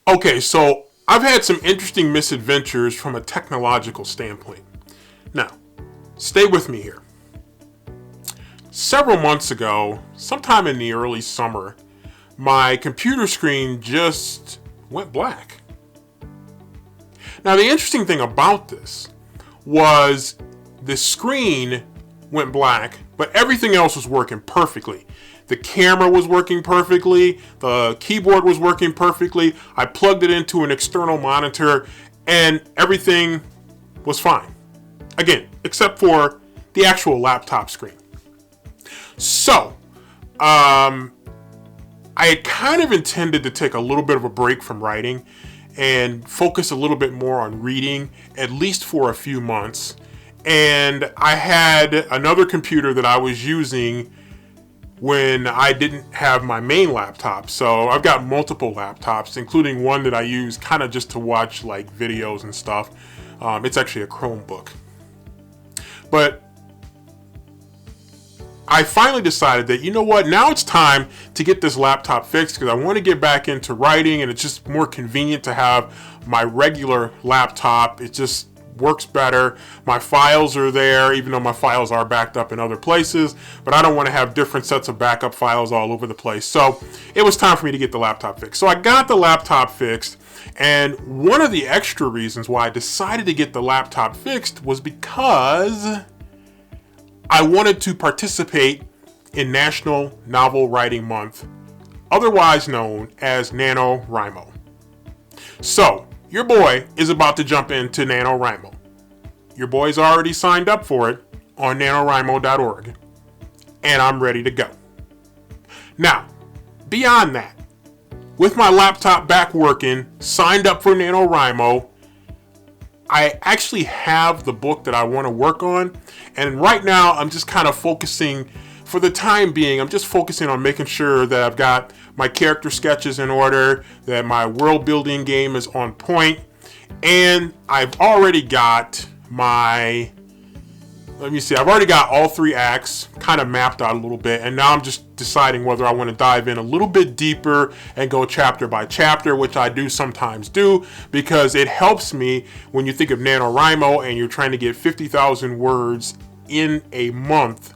Okay, so I've had some interesting misadventures from a technological standpoint. Now, stay with me here. Several months ago, sometime in the early summer, my computer screen just went black. Now, the interesting thing about this was the screen went black, but everything else was working perfectly. The camera was working perfectly. The keyboard was working perfectly. I plugged it into an external monitor and everything was fine. Again, except for the actual laptop screen. So, I had kind of intended to take a little bit of a break from writing and focus a little bit more on reading, at least for a few months. And I had another computer that I was using when I didn't have my main laptop. So I've got multiple laptops, including one that I use kind of just to watch like videos and stuff. It's actually a Chromebook. But I finally decided that, you know what, now it's time to get this laptop fixed because I want to get back into writing, and it's just more convenient to have my regular laptop. It just works better. My files are there, even though my files are backed up in other places, but I don't want to have different sets of backup files all over the place. So it was time for me to get the laptop fixed. So I got the laptop fixed, and one of the extra reasons why I decided to get the laptop fixed was because I wanted to participate in National Novel Writing Month, otherwise known as NaNoWriMo. So your boy is about to jump into NaNoWriMo. Your boy's already signed up for it on NaNoWriMo.org, and I'm ready to go. Now, beyond that, with my laptop back working, signed up for NaNoWriMo, I actually have the book that I want to work on, and right now I'm just kind of focusing, for the time being, I'm just focusing on making sure that I've got my character sketches in order, that my world building game is on point, and I've already got I've already got all 3 acts kind of mapped out a little bit, and now I'm just deciding whether I want to dive in a little bit deeper and go chapter by chapter, which I do sometimes do, because it helps me when you think of NaNoWriMo and you're trying to get 50,000 words in a month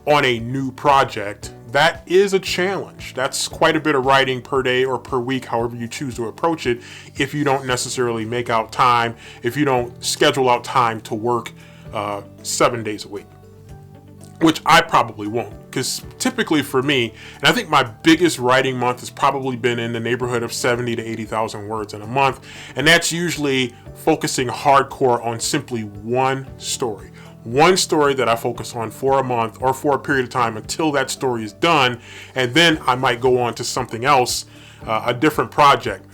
on a new project. That is a challenge. That's quite a bit of writing per day or per week, however you choose to approach it, if you don't necessarily make out time, if you don't schedule out time to work 7 days a week, which I probably won't, because typically for me, and I think my biggest writing month has probably been in the neighborhood of 70 to 80,000 words in a month, and that's usually focusing hardcore on simply one story that I focus on for a month or for a period of time until that story is done, and then I might go on to something else, a different project.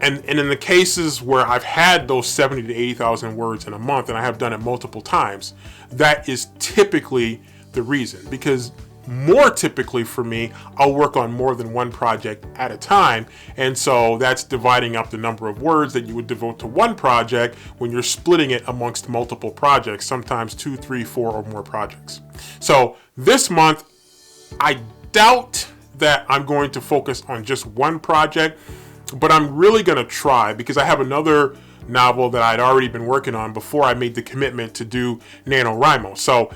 And in the cases where I've had those 70 to 80,000 words in a month, and I have done it multiple times, that is typically the reason. Because more typically for me, I'll work on more than one project at a time. And so that's dividing up the number of words that you would devote to one project when you're splitting it amongst multiple projects, sometimes 2, 3, 4 or more projects. So this month, I doubt that I'm going to focus on just one project, but I'm really going to try, because I have another novel that I'd already been working on before I made the commitment to do NaNoWriMo. So,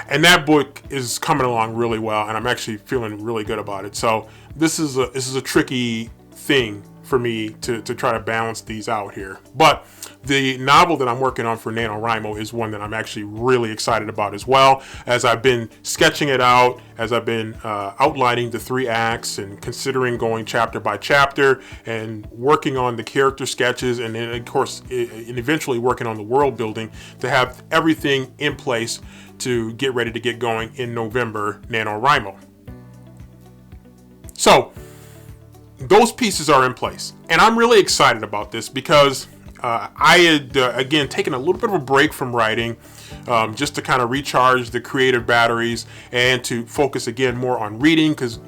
and that book is coming along really well, and I'm actually feeling really good about it. So this is a tricky thing for me to try to balance these out here. But the novel that I'm working on for NaNoWriMo is one that I'm actually really excited about as well, as I've been sketching it out, as I've been outlining the 3 acts and considering going chapter by chapter and working on the character sketches, and then of course and eventually working on the world building to have everything in place to get ready to get going in November NaNoWriMo. So those pieces are in place, and I'm really excited about this because I had, again, taken a little bit of a break from writing just to kind of recharge the creative batteries and to focus again more on reading, because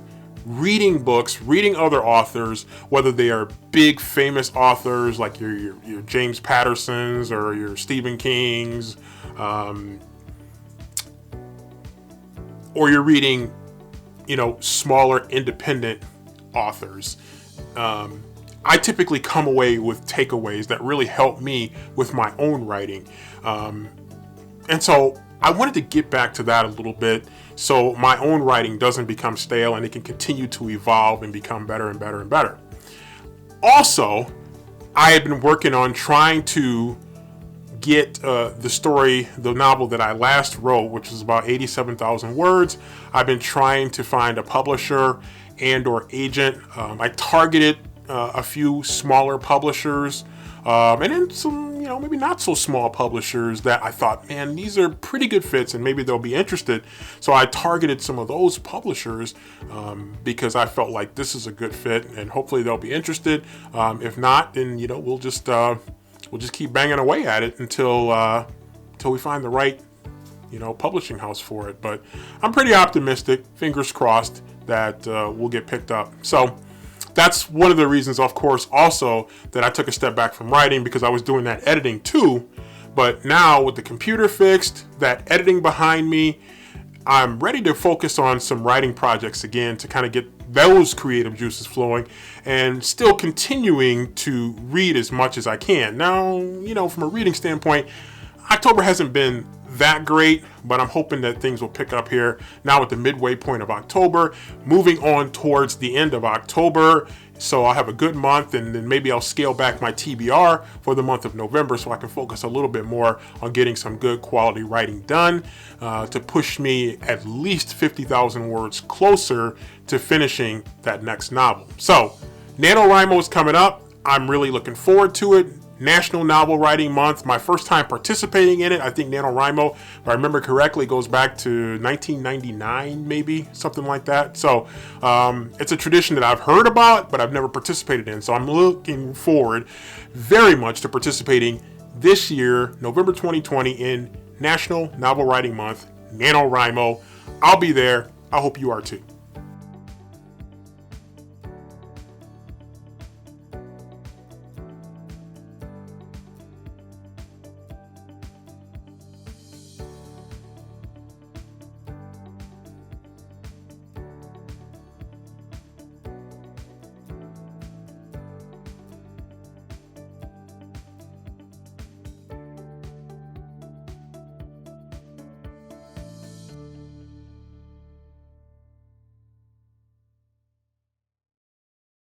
reading books, reading other authors, whether they are big famous authors like your James Pattersons or your Stephen Kings, or you're reading, smaller independent authors, I typically come away with takeaways that really help me with my own writing. And so I wanted to get back to that a little bit so my own writing doesn't become stale and it can continue to evolve and become better and better and better. Also, I had been working on trying to get the novel that I last wrote, which was about 87,000 words. I've been trying to find a publisher and or agent. I targeted a few smaller publishers, and then some, maybe not so small publishers that I thought, man, these are pretty good fits and maybe they'll be interested. So I targeted some of those publishers because I felt like this is a good fit and hopefully they'll be interested. If not, then, we'll just keep banging away at it until we find the right, publishing house for it. But I'm pretty optimistic, fingers crossed, that we'll get picked up. So that's one of the reasons, of course, also that I took a step back from writing, because I was doing that editing too. But now with the computer fixed, that editing behind me, I'm ready to focus on some writing projects again to kind of get those creative juices flowing and still continuing to read as much as I can. Now, from a reading standpoint, October hasn't been that great, but I'm hoping that things will pick up here now at the midway point of October, moving on towards the end of October. So I'll have a good month, and then maybe I'll scale back my TBR for the month of November so I can focus a little bit more on getting some good quality writing done to push me at least 50,000 words closer to finishing that next novel. So NaNoWriMo is coming up. I'm really looking forward to it. National Novel Writing Month, my first time participating in it. I think NaNoWriMo, if I remember correctly, goes back to 1999, maybe, something like that. So it's a tradition that I've heard about, but I've never participated in. So I'm looking forward very much to participating this year, November 2020, in National Novel Writing Month, NaNoWriMo. I'll be there. I hope you are too.